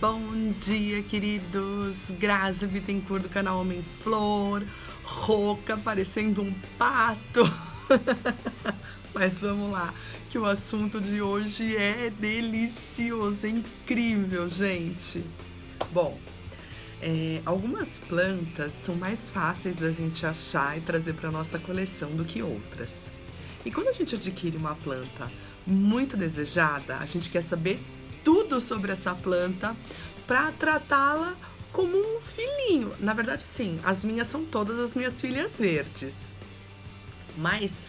Bom dia, queridos! Grazi Bittencourt do canal Homem Flor, rouca, parecendo um pato. Mas vamos lá, que o assunto de hoje é delicioso, é incrível, gente. Bom, algumas plantas são mais fáceis da gente achar e trazer para nossa coleção do que outras. E quando a gente adquire uma planta muito desejada, a gente quer saber tudo sobre essa planta para tratá-la como um filhinho. Na verdade, sim, as minhas são todas as minhas filhas verdes. Mas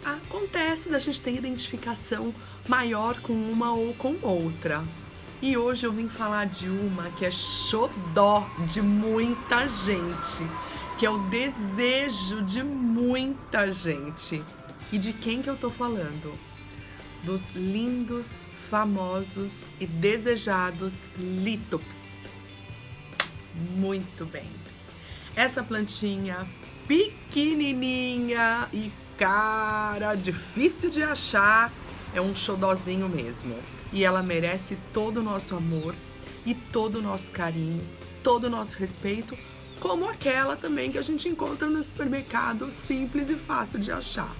acontece da gente ter identificação maior com uma ou com outra. E hoje eu vim falar de uma que é xodó de muita gente, que é o desejo de muita gente. E de quem que eu tô falando? Dos lindos, famosos e desejados Lithops. Muito bem. Essa plantinha pequenininha e cara, difícil de achar, é um xodózinho mesmo. E ela merece todo o nosso amor e todo o nosso carinho, todo o nosso respeito, como aquela também que a gente encontra no supermercado, simples e fácil de achar.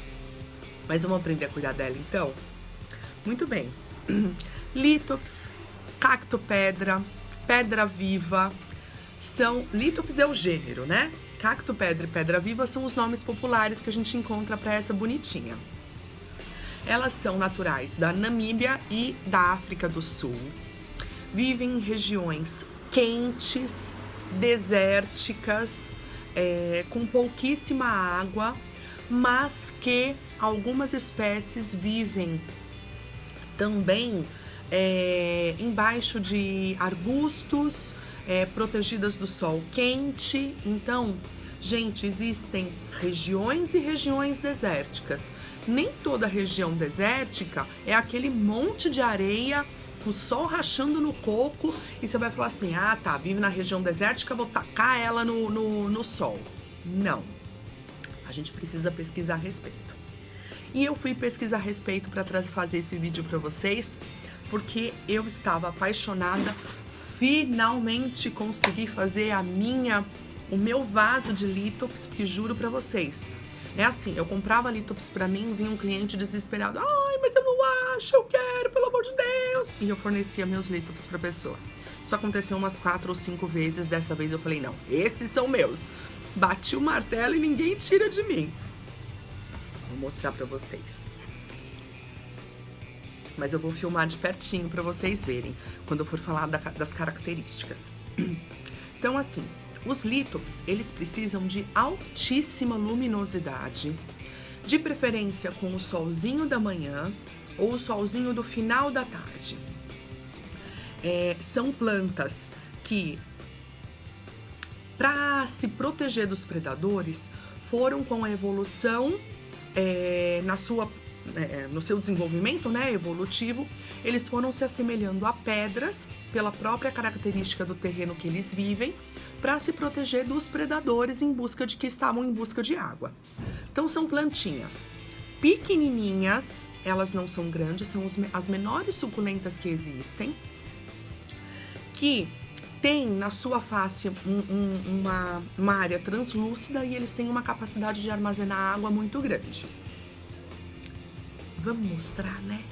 Mas vamos aprender a cuidar dela então? Muito bem. Lithops, cacto-pedra, pedra-viva, Lithops é o gênero, né? Cacto-pedra e pedra-viva são os nomes populares que a gente encontra para essa bonitinha. Elas são naturais da Namíbia e da África do Sul. Vivem em regiões quentes, desérticas, com pouquíssima água, mas que algumas espécies vivem também embaixo de arbustos, protegidas do sol quente. Então, gente, existem regiões e regiões desérticas. Nem toda região desértica é aquele monte de areia, o sol rachando no coco, e você vai falar assim, ah tá, vive na região desértica, vou tacar ela no sol. Não. A gente precisa pesquisar a respeito. E eu fui pesquisar a respeito para fazer esse vídeo para vocês, porque eu estava apaixonada. Finalmente consegui fazer o meu vaso de Lithops, porque juro pra vocês, é assim, eu comprava Lithops pra mim, vinha um cliente desesperado, ai, mas eu não acho, eu quero, pelo amor de Deus, e eu fornecia meus Lithops pra pessoa. Isso aconteceu umas 4 ou 5 vezes, dessa vez eu falei, não, esses são meus. Bati o martelo e ninguém tira de mim. Vou mostrar pra vocês. Mas eu vou filmar de pertinho para vocês verem, quando eu for falar das características. Então, assim, os Lithops, eles precisam de altíssima luminosidade, de preferência com o solzinho da manhã ou o solzinho do final da tarde. São plantas que, para se proteger dos predadores, foram com a evolução no seu desenvolvimento, né, evolutivo, eles foram se assemelhando a pedras pela própria característica do terreno que eles vivem, para se proteger dos predadores que estavam em busca de água. Então são plantinhas pequenininhas, elas não são grandes, são as menores suculentas que existem, que tem na sua face uma área translúcida e eles têm uma capacidade de armazenar água muito grande. Vamos mostrar, né?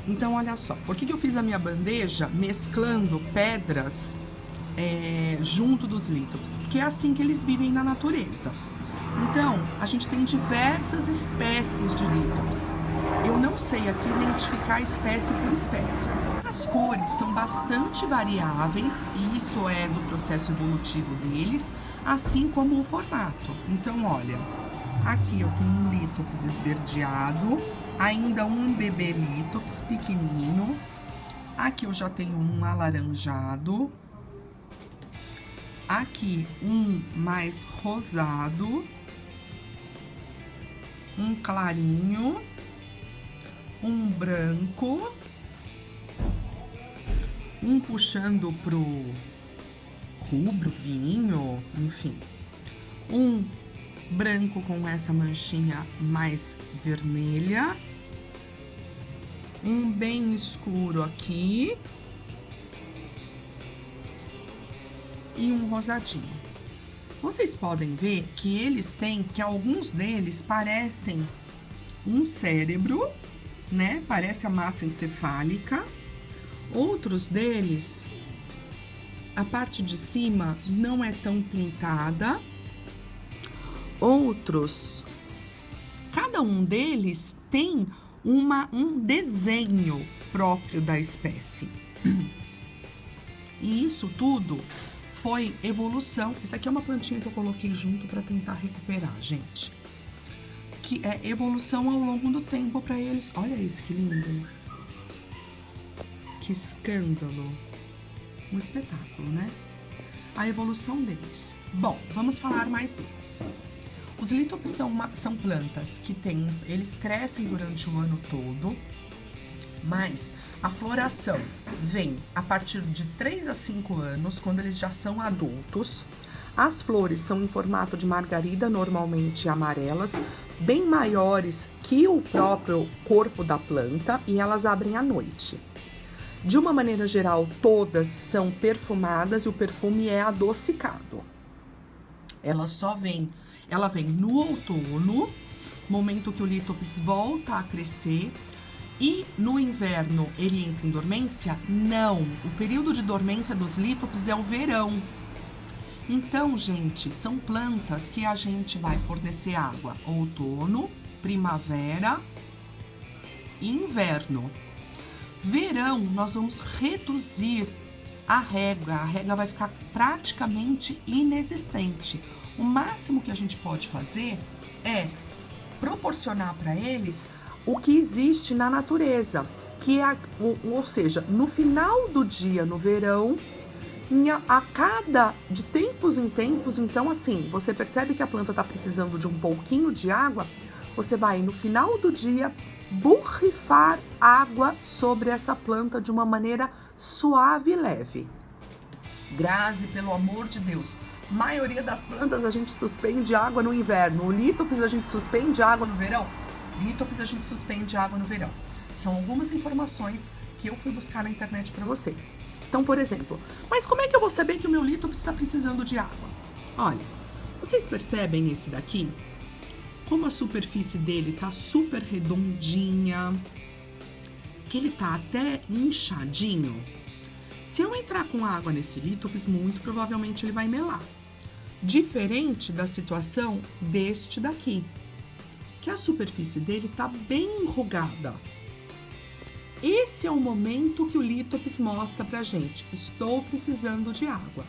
Então, olha só, por que eu fiz a minha bandeja mesclando pedras junto dos Lithops? Porque é assim que eles vivem na natureza. Então, a gente tem diversas espécies de Lithops. Eu não sei aqui identificar espécie por espécie. As cores são bastante variáveis, e isso é do processo evolutivo deles, assim como o formato. Então, olha, aqui eu tenho um Lithops esverdeado, ainda um bebê Lithops pequenino. Aqui eu já tenho um alaranjado. Aqui um mais rosado. Um clarinho. Um branco. Um puxando pro rubro, vinho, enfim. Um branco com essa manchinha mais vermelha. Um bem escuro aqui. e um rosadinho. Vocês podem ver que alguns deles parecem um cérebro, né? Parece a massa encefálica. Outros deles, a parte de cima não é tão pintada. Outros, cada um deles tem um desenho próprio da espécie. E isso tudo foi evolução. Isso aqui é uma plantinha que eu coloquei junto para tentar recuperar, gente. Que é evolução ao longo do tempo para eles. Olha isso, que lindo. Que escândalo. Um espetáculo, né? A evolução deles. Bom, vamos falar mais deles. Os lítops são plantas que eles crescem durante o ano todo, mas a floração vem a partir de 3 a 5 anos, quando eles já são adultos. As flores são em formato de margarida, normalmente amarelas, bem maiores que o próprio corpo da planta, e elas abrem à noite. De uma maneira geral, todas são perfumadas e o perfume é adocicado. Ela vem no outono, momento que o lítops volta a crescer, e no inverno ele entra em dormência? Não, o período de dormência dos lítops é o verão. Então, gente, são plantas que a gente vai fornecer água outono, primavera e inverno. Verão, nós vamos reduzir a rega vai ficar praticamente inexistente. O máximo que a gente pode fazer é proporcionar para eles o que existe na natureza, que é, ou seja, no final do dia, no verão, de tempos em tempos, então assim, você percebe que a planta está precisando de um pouquinho de água, você vai no final do dia borrifar água sobre essa planta de uma maneira suave e leve. Grazi, pelo amor de Deus, a maioria das plantas a gente suspende água no inverno, o lítops a gente suspende água no verão, lítops a gente suspende água no verão. São algumas informações que eu fui buscar na internet para vocês. Então, por exemplo, mas como é que eu vou saber que o meu lítops está precisando de água? Olha, vocês percebem esse daqui? Como a superfície dele tá super redondinha, que ele tá até inchadinho. Se eu entrar com água nesse lítops, muito provavelmente ele vai melar. Diferente da situação deste daqui, que a superfície dele tá bem enrugada. Esse é o momento que o lítops mostra pra gente: estou precisando de água.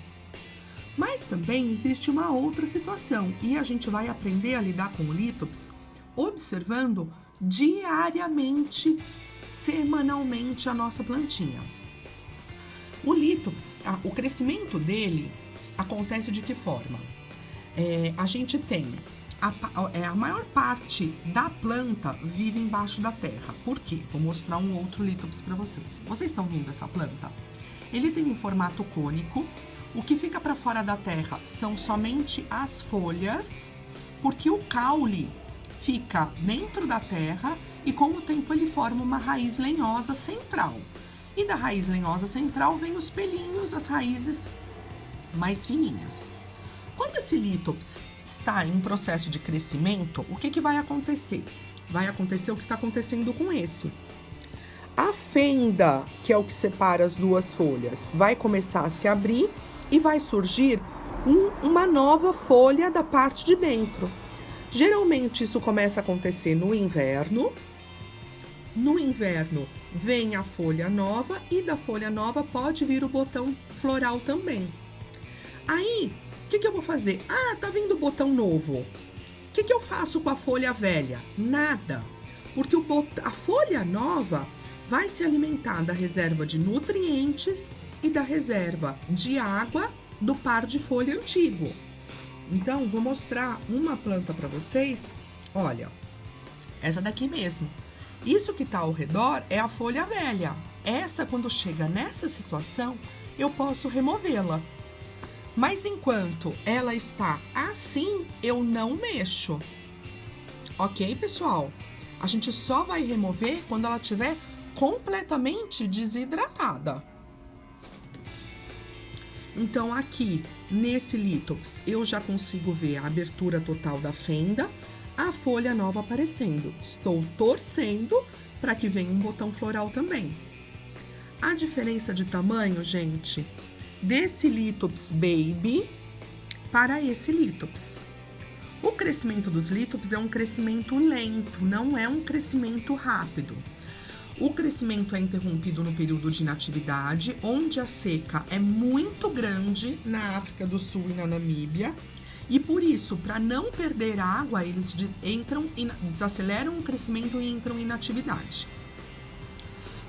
Mas também existe uma outra situação, e a gente vai aprender a lidar com o lítops observando diariamente, semanalmente a nossa plantinha. O lítops, o crescimento dele acontece de que forma? A gente tem a maior parte da planta vive embaixo da terra. Por quê? Vou mostrar um outro lítops para vocês. Vocês estão vendo essa planta? Ele tem um formato cônico. O que fica para fora da terra são somente as folhas, porque o caule fica dentro da terra e com o tempo ele forma uma raiz lenhosa central. E da raiz lenhosa central vem os pelinhos, as raízes mais fininhas. Quando esse lítops está em processo de crescimento, o que vai acontecer? Vai acontecer o que está acontecendo com esse. A fenda, que é o que separa as duas folhas, vai começar a se abrir e vai surgir uma nova folha da parte de dentro. Geralmente isso começa a acontecer no inverno. No inverno vem a folha nova e da folha nova pode vir o botão floral também. Aí, o que eu vou fazer? Tá vindo o botão novo. O que eu faço com a folha velha? Nada, porque a folha nova vai se alimentar da reserva de nutrientes e da reserva de água do par de folha antigo. Então, vou mostrar uma planta para vocês. Olha, essa daqui mesmo. Isso que tá ao redor é a folha velha. Essa, quando chega nessa situação, eu posso removê-la. Mas enquanto ela está assim, eu não mexo. Ok, pessoal? A gente só vai remover quando ela estiver completamente desidratada. Então, aqui, nesse lítops, eu já consigo ver a abertura total da fenda, a folha nova aparecendo. Estou torcendo para que venha um botão floral também. A diferença de tamanho, gente, desse lítops Baby para esse lítops. O crescimento dos lítops é um crescimento lento, não é um crescimento rápido. O crescimento é interrompido no período de inatividade, onde a seca é muito grande na África do Sul e na Namíbia. E por isso, para não perder água, eles desaceleram o crescimento e entram em inatividade.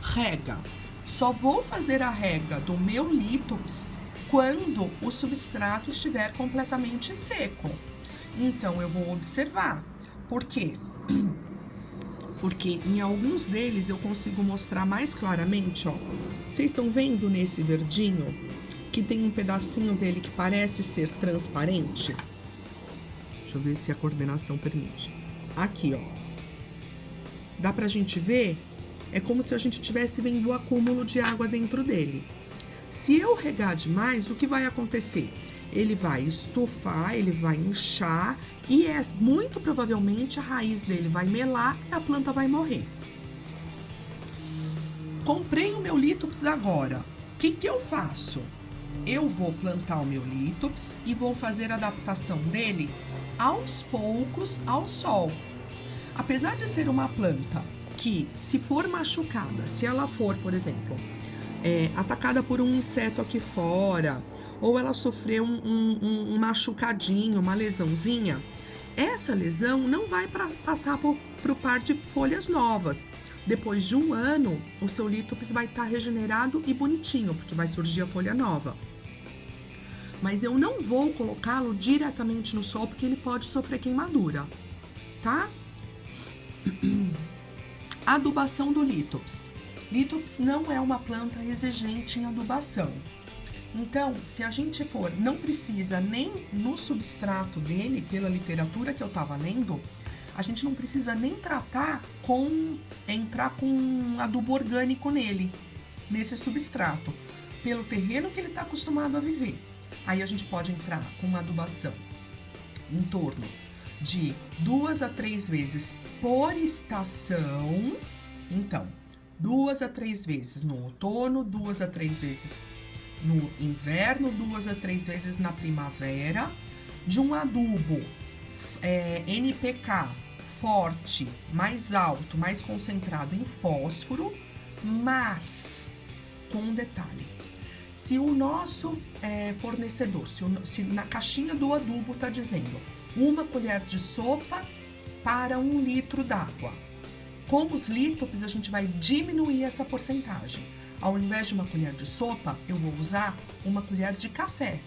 Rega. Só vou fazer a rega do meu lítops quando o substrato estiver completamente seco. Então, eu vou observar. Por quê? Porque em alguns deles eu consigo mostrar mais claramente, ó. Vocês estão vendo nesse verdinho que tem um pedacinho dele que parece ser transparente? Deixa eu ver se a coordenação permite. Aqui, ó. Dá pra gente ver? É como se a gente estivesse vendo o acúmulo de água dentro dele. Se eu regar demais, o que vai acontecer? Ele vai estufar, ele vai inchar e muito provavelmente a raiz dele vai melar e a planta vai morrer. Comprei o meu lítops agora. O que eu faço? Eu vou plantar o meu lítops e vou fazer a adaptação dele aos poucos ao sol. Apesar de ser uma planta que, se for machucada, se ela for, por exemplo, atacada por um inseto aqui fora, ou ela sofreu um machucadinho, uma lesãozinha, essa lesão não vai passar pro par de folhas novas. Depois de um ano, o seu lítops vai estar regenerado e bonitinho, porque vai surgir a folha nova. Mas eu não vou colocá-lo diretamente no sol, porque ele pode sofrer queimadura, tá? Adubação do lítops. Lítops não é uma planta exigente em adubação. Então, se a gente não precisa nem no substrato dele, pela literatura que eu estava lendo, a gente não precisa nem entrar com adubo orgânico nesse substrato, pelo terreno que ele está acostumado a viver. Aí a gente pode entrar com uma adubação em torno de 2 a 3 vezes por estação. Então, 2 a 3 vezes no outono, 2 a 3 vezes no inverno, 2 a 3 vezes na primavera, de um adubo NPK forte, mais alto, mais concentrado em fósforo, mas com um detalhe. Se o nosso fornecedor, se na caixinha do adubo está dizendo 1 colher de sopa para 1 litro d'água, com os lítops a gente vai diminuir essa porcentagem. Ao invés de 1 colher de sopa, eu vou usar 1 colher de café,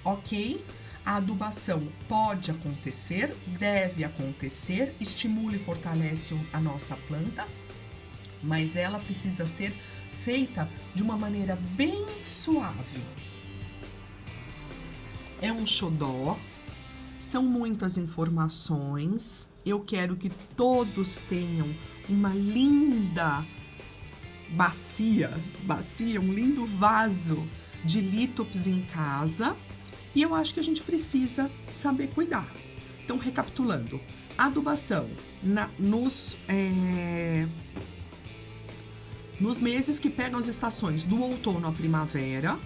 ok? A adubação pode acontecer, deve acontecer, estimula e fortalece a nossa planta, mas ela precisa ser feita de uma maneira bem suave. É um xodó, são muitas informações, eu quero que todos tenham uma linda bacia, um lindo vaso de lítops em casa, e eu acho que a gente precisa saber cuidar. Então, recapitulando, adubação nos meses que pegam as estações do outono à primavera,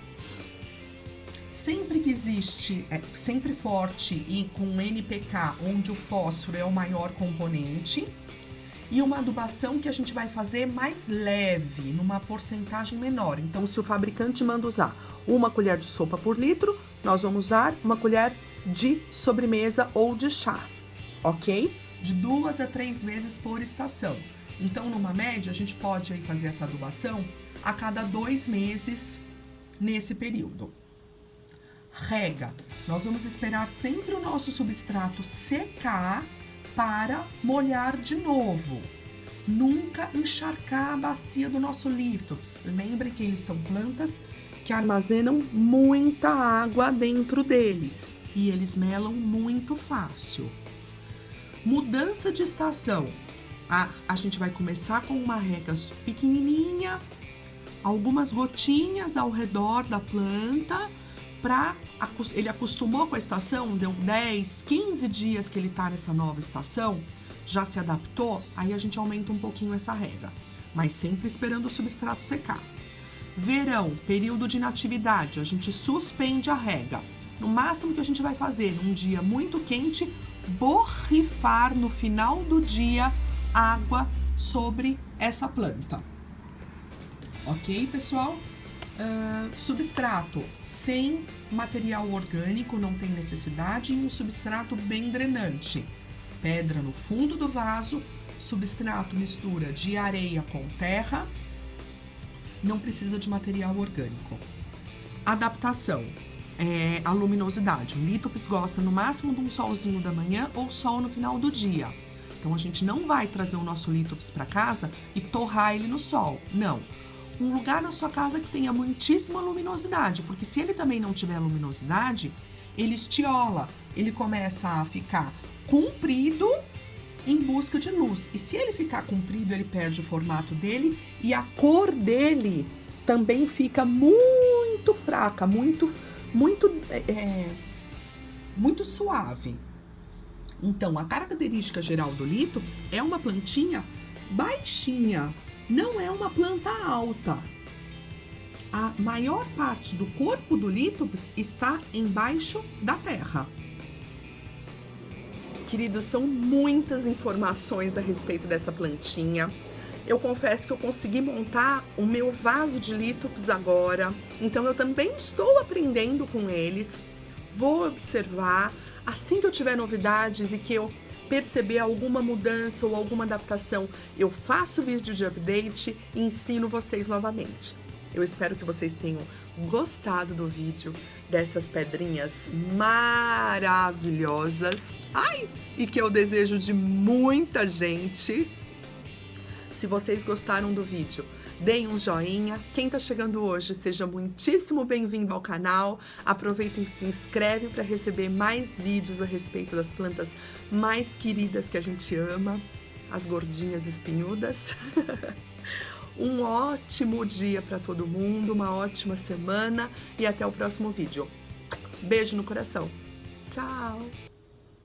sempre que existe, sempre forte e com NPK, onde o fósforo é o maior componente, e uma adubação que a gente vai fazer mais leve, numa porcentagem menor. Então, se o fabricante manda usar 1 colher de sopa por litro, nós vamos usar 1 colher de sobremesa ou de chá, ok? De 2 a 3 vezes por estação. Então, numa média, a gente pode aí fazer essa adubação a cada 2 meses nesse período. Rega. Nós vamos esperar sempre o nosso substrato secar para molhar de novo. Nunca encharcar a bacia do nosso lítops. Lembrem que eles são plantas que armazenam muita água dentro deles e eles melam muito fácil. Mudança de estação. A gente vai começar com uma rega pequenininha, algumas gotinhas ao redor da planta. Ele acostumou com a estação, deu 10, 15 dias que ele tá nessa nova estação, já se adaptou, aí a gente aumenta um pouquinho essa rega, mas sempre esperando o substrato secar. Verão, período de inatividade, a gente suspende a rega. No máximo que a gente vai fazer, num dia muito quente, borrifar no final do dia água sobre essa planta. Ok, pessoal? Substrato sem material orgânico, não tem necessidade, e um substrato bem drenante. Pedra no fundo do vaso, substrato mistura de areia com terra, não precisa de material orgânico. Adaptação, a luminosidade. O Lithops gosta no máximo de um solzinho da manhã ou sol no final do dia. Então a gente não vai trazer o nosso Lithops para casa e torrar ele no sol, não. Um lugar na sua casa que tenha muitíssima luminosidade, porque se ele também não tiver luminosidade, ele estiola, ele começa a ficar comprido em busca de luz. E se ele ficar comprido, ele perde o formato dele e a cor dele também fica muito fraca, muito suave. Então, a característica geral do Lithops é uma plantinha baixinha, não é uma planta alta. A maior parte do corpo do Lithops está embaixo da terra. Queridos, são muitas informações a respeito dessa plantinha. Eu confesso que eu consegui montar o meu vaso de Lithops agora, então eu também estou aprendendo com eles. Vou observar, assim que eu tiver novidades e que eu perceber alguma mudança ou alguma adaptação, eu faço vídeo de update e ensino vocês novamente. Eu espero que vocês tenham gostado do vídeo, dessas pedrinhas maravilhosas. Ai! E que eu desejo de muita gente. Se vocês gostaram do vídeo, deem um joinha. Quem tá chegando hoje, seja muitíssimo bem-vindo ao canal. Aproveita e se inscreve para receber mais vídeos a respeito das plantas mais queridas que a gente ama, as gordinhas espinhudas. Um ótimo dia para todo mundo, uma ótima semana e até o próximo vídeo. Beijo no coração. Tchau!